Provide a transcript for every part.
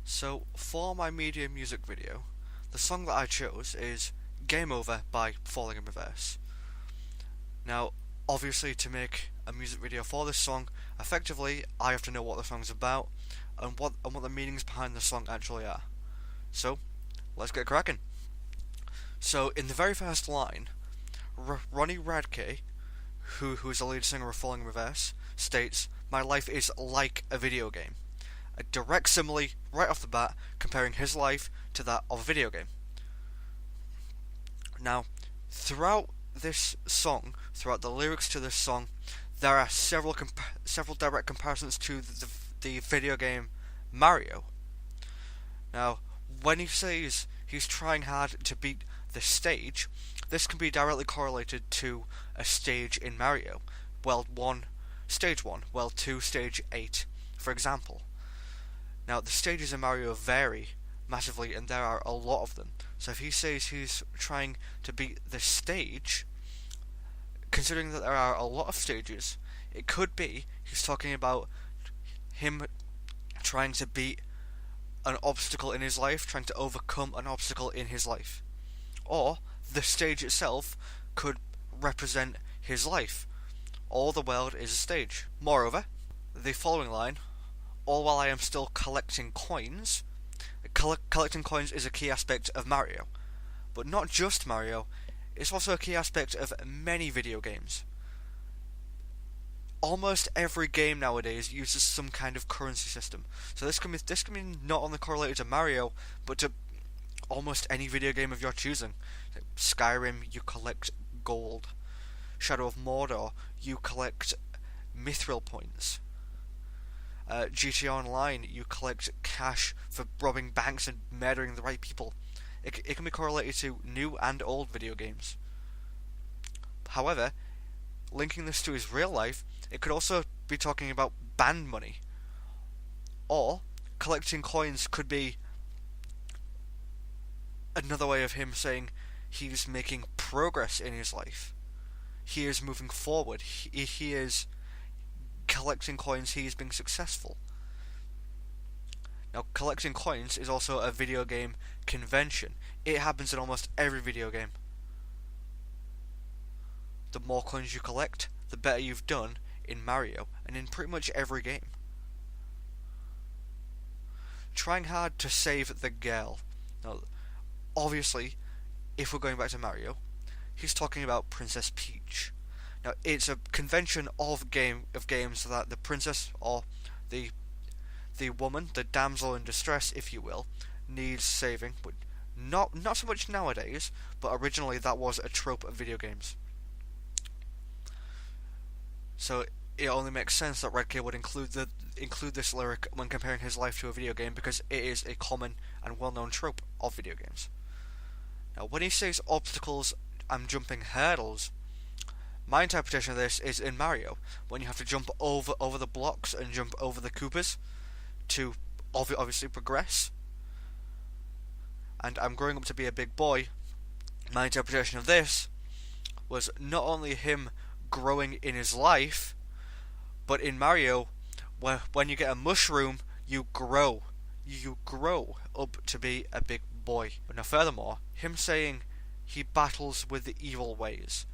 So, for my media music video, the song that I chose is Game Over by Falling in Reverse. Now, obviously, to make a music video for this song, effectively, I have to know what the song's about and what the meanings behind the song actually are. So, let's get cracking. So, in the very first line, Ronnie Radke, who is the lead singer of Falling in Reverse, states, "My life is like a video game." A direct simile right off the bat, comparing his life to that of a video game. Now, throughout this song, throughout the lyrics to this song, there are several direct comparisons to the video game Mario. Now, when he says he's trying hard to beat the stage, this can be directly correlated to a stage in Mario. World 1, Stage 1, World 2, Stage 8, for example. Now, the stages in Mario vary massively, and there are a lot of them. So if he says he's trying to beat the stage, considering that there are a lot of stages, it could be he's talking about him trying to beat an obstacle in his life, trying to overcome an obstacle in his life. Or the stage itself could represent his life. All the world is a stage. Moreover, the following line, all while I am still collecting coins. Collecting coins is a key aspect of Mario, but not just Mario, it's also a key aspect of many video games. Almost every game nowadays uses some kind of currency system, so this can be not only correlated to Mario, but to almost any video game of your choosing. Skyrim, you collect gold. Shadow of Mordor, you collect mithril points. GTA Online, you collect cash for robbing banks and murdering the right people. It can be correlated to new and old video games. However, linking this to his real life, it could also be talking about band money. Or, collecting coins could be another way of him saying he's making progress in his life. He is moving forward. He is collecting coins, he is being successful. Now, collecting coins is also a video game convention. It happens in almost every video game. The more coins you collect, the better you've done in Mario, and in pretty much every game. Trying hard to save the girl. Now, obviously, if we're going back to Mario, he's talking about Princess Peach. Now, it's a convention of games that the princess or the woman, the damsel in distress, if you will, needs saving, but not so much nowadays. But originally, that was a trope of video games. So it only makes sense that Redkay would include this lyric when comparing his life to a video game, because it is a common and well-known trope of video games. Now, when he says obstacles, I'm jumping hurdles. My interpretation of this is in Mario, when you have to jump over the blocks and jump over the Koopas to obviously progress. And I'm growing up to be a big boy. My interpretation of this was not only him growing in his life, but in Mario, when you get a mushroom, you grow. You grow up to be a big boy. Now, furthermore, him saying he battles with the evil ways.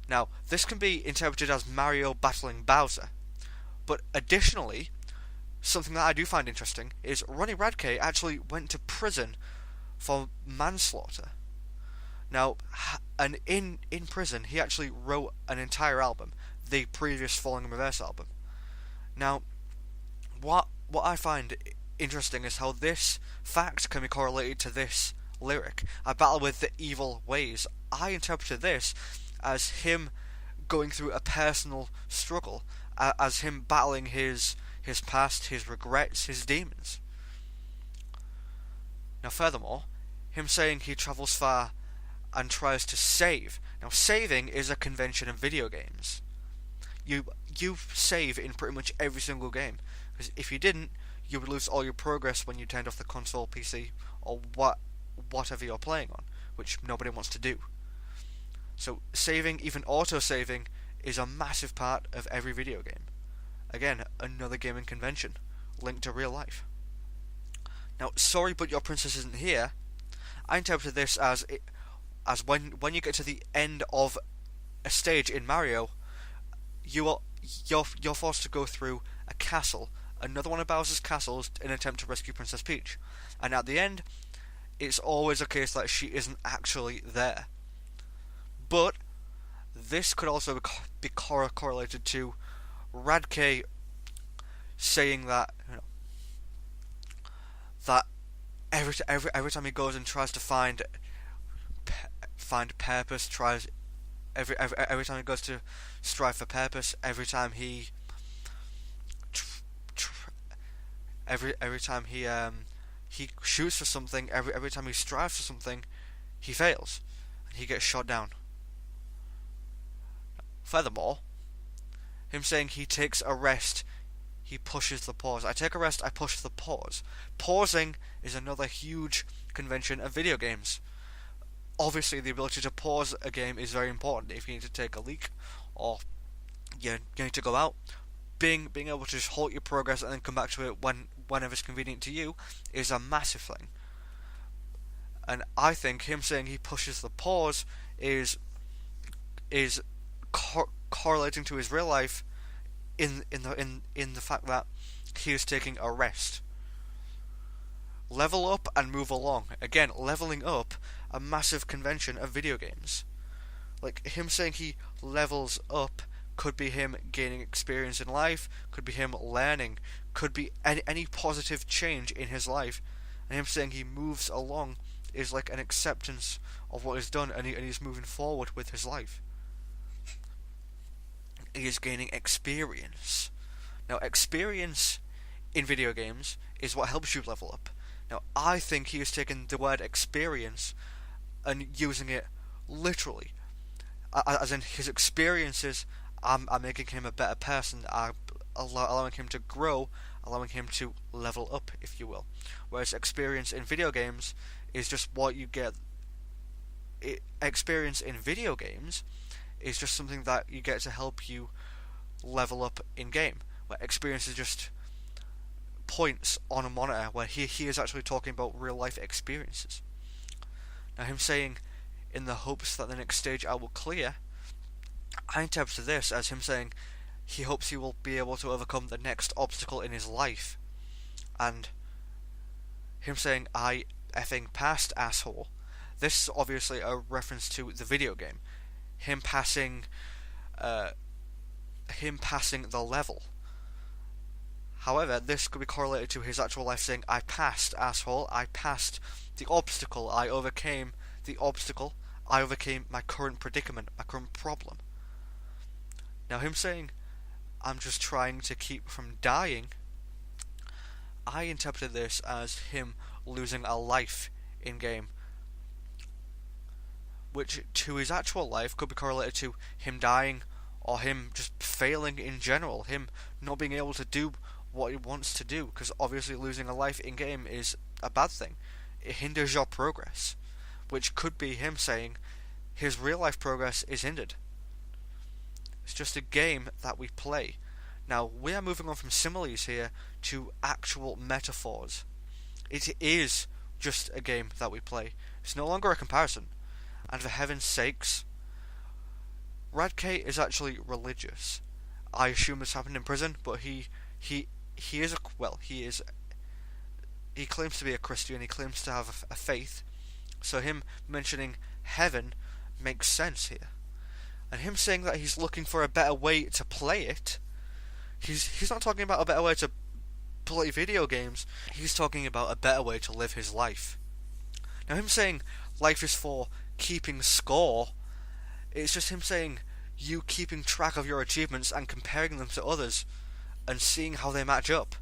Now, this can be interpreted as Mario battling Bowser, but additionally, something that I do find interesting is Ronnie Radke actually went to prison for manslaughter. Now, and in prison, he actually wrote an entire album, the previous Falling in Reverse album. Now, what I find interesting is how this fact can be correlated to this lyric. I battle with the evil ways. I interpreted this as him going through a personal struggle, as him battling his past, his regrets, his demons. Now, furthermore, him saying he travels far and tries to save. Now, saving is a convention in video games. You save in pretty much every single game, because if you didn't, you would lose all your progress when you turned off the console, PC, or whatever you're playing on, which nobody wants to do. So saving, even auto-saving, is a massive part of every video game. Again, another gaming convention linked to real life. Now, sorry, but your princess isn't here. I interpreted this as when you get to the end of a stage in Mario, you are you're forced to go through a castle, another one of Bowser's castles, in an attempt to rescue Princess Peach. And at the end, it's always a case that she isn't actually there. But this could also be correlated to Radke saying that that every time he goes and tries to find purpose, tries every time he goes to strive for purpose, every time he every time he shoots for something, every time he strives for something, he fails and he gets shot down. Furthermore, him saying he takes a rest, he pushes the pause. I take a rest, I push the pause. Pausing is another huge convention of video games. Obviously, the ability to pause a game is very important. If you need to take a leak, or you need to go out, being able to just halt your progress and then come back to it whenever it's convenient to you is a massive thing. And I think him saying he pushes the pause is correlating to his real life in the fact that he is taking a rest. Level up and move along. Again, leveling up, a massive convention of video games. Like, him saying he levels up could be him gaining experience in life, could be him learning, could be any positive change in his life. And him saying he moves along is like an acceptance of what is done, and he's moving forward with his life. He is gaining experience. Now, experience in video games is what helps you level up. Now, I think he has taken the word experience and using it literally. As in, his experiences are making him a better person, are allowing him to grow, allowing him to level up, if you will. Whereas experience in video games is just what you get. Experience in video games is just something that you get to help you level up in game. Where experience is just points on a monitor, where he is actually talking about real life experiences. Now, him saying, in the hopes that the next stage I will clear, I interpret this as him saying he hopes he will be able to overcome the next obstacle in his life. And him saying, I effing passed, asshole. This is obviously a reference to the video game. Him passing the level. However, this could be correlated to his actual life saying, I passed, asshole, I passed the obstacle, I overcame the obstacle, I overcame my current predicament, my current problem. Now, him saying, I'm just trying to keep from dying, I interpreted this as him losing a life in-game, which to his actual life could be correlated to him dying, or him just failing in general, him not being able to do what he wants to do, because obviously losing a life in-game is a bad thing. It hinders your progress, which could be him saying his real-life progress is hindered. It's just a game that we play. Now, we are moving on from similes here to actual metaphors. It is just a game that we play. It's no longer a comparison. And for heaven's sakes, Radke is actually religious. I assume this happened in prison, but he claims to be a Christian, he claims to have a faith, so him mentioning heaven makes sense here. And him saying that he's looking for a better way to play it, he's not talking about a better way to play video games, he's talking about a better way to live his life. Now, him saying life is for keeping score, it's just him saying you keeping track of your achievements and comparing them to others and seeing how they match up.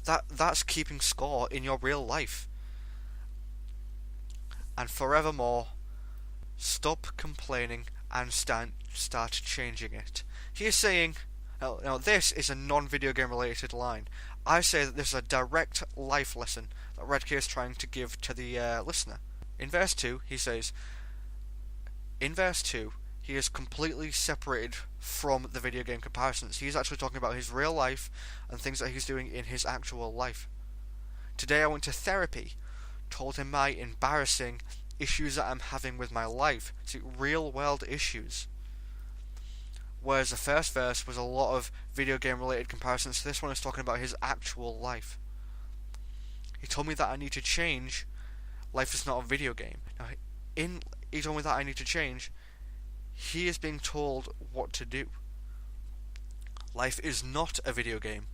That's keeping score in your real life. And forevermore, stop complaining and start changing it. He is saying, now this is a non-video game related line. I say that this is a direct life lesson that Redkey is trying to give to the listener. In verse 2, he says, he is completely separated from the video game comparisons. He's actually talking about his real life and things that he's doing in his actual life. Today I went to therapy, told him my embarrassing issues that I'm having with my life. See, real world issues. Whereas the first verse was a lot of video game related comparisons, this one is talking about his actual life. He told me that I need to change. Life is not a video game. Now, he told me that I need to change. He is being told what to do. Life is not a video game.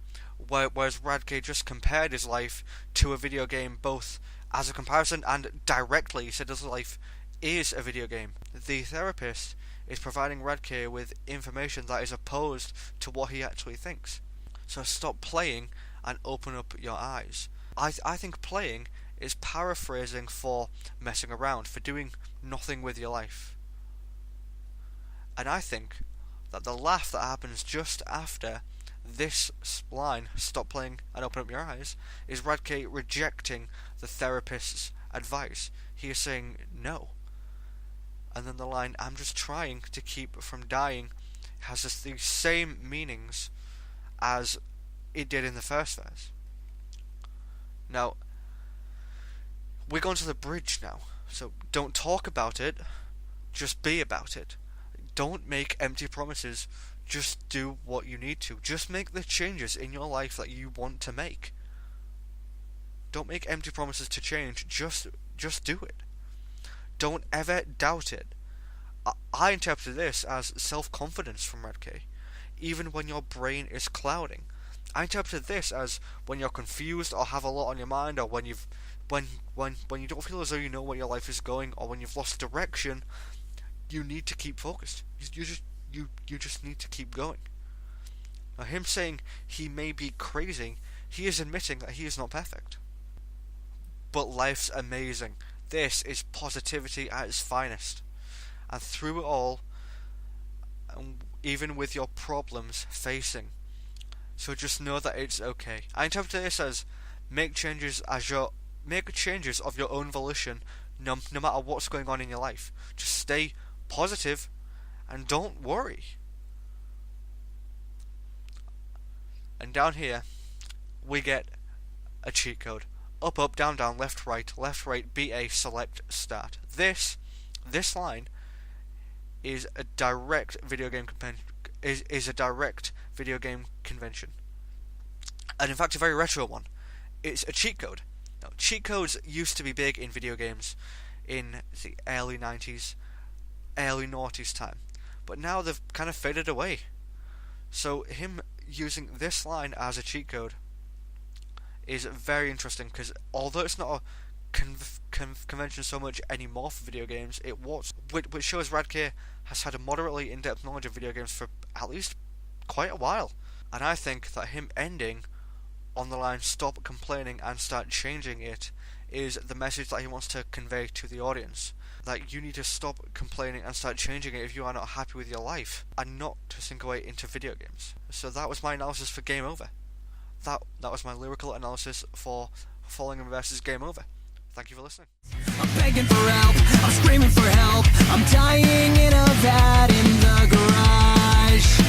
Whereas Radke just compared his life to a video game, both as a comparison and directly. He said his life is a video game. The therapist is providing Radke with information that is opposed to what he actually thinks. So stop playing and open up your eyes. I think playing is paraphrasing for messing around, for doing nothing with your life. And I think that the laugh that happens just after this line, stop playing and open up your eyes, is Radke rejecting the therapist's advice. He is saying no. And then the line, I'm just trying to keep from dying, has the same meanings as it did in the first verse. Now, we're going to the bridge now. So don't talk about it, just be about it. Don't make empty promises, just do what you need to. Just make the changes in your life that you want to make. Don't make empty promises to change, just do it. Don't ever doubt it. I interpret this as self-confidence from Radke, even when your brain is clouding. I interpret this as when you're confused or have a lot on your mind, or when you don't feel as though you know where your life is going, or when you've lost direction. You need to keep focused. You just need to keep going. Now, him saying he may be crazy, he is admitting that he is not perfect. But life's amazing. This is positivity at its finest. And through it all, even with your problems facing, so just know that it's okay. I interpret this as make changes of your own volition, no matter what's going on in your life. Just stay positive and don't worry. And down here we get a cheat code. Up, up, down, down, left, right, BA, select, start. This line is a direct video game is a direct video game convention. And in fact a very retro one. It's a cheat code. Now, cheat codes used to be big in video games in the early 90s, early noughties time. But now they've kind of faded away. So him using this line as a cheat code is very interesting, because although it's not a convention so much anymore for video games, it was, which shows Radke has had a moderately in-depth knowledge of video games for at least quite a while. And I think that him ending on the line stop complaining and start changing it is the message that he wants to convey to the audience. That you need to stop complaining and start changing it if you are not happy with your life, and not to sink away into video games. So that was my analysis for Game Over. That was my lyrical analysis for Falling in Reverse's Game Over. Thank you for listening. I'm begging for help, I'm screaming for help, I'm dying in a vat in the garage.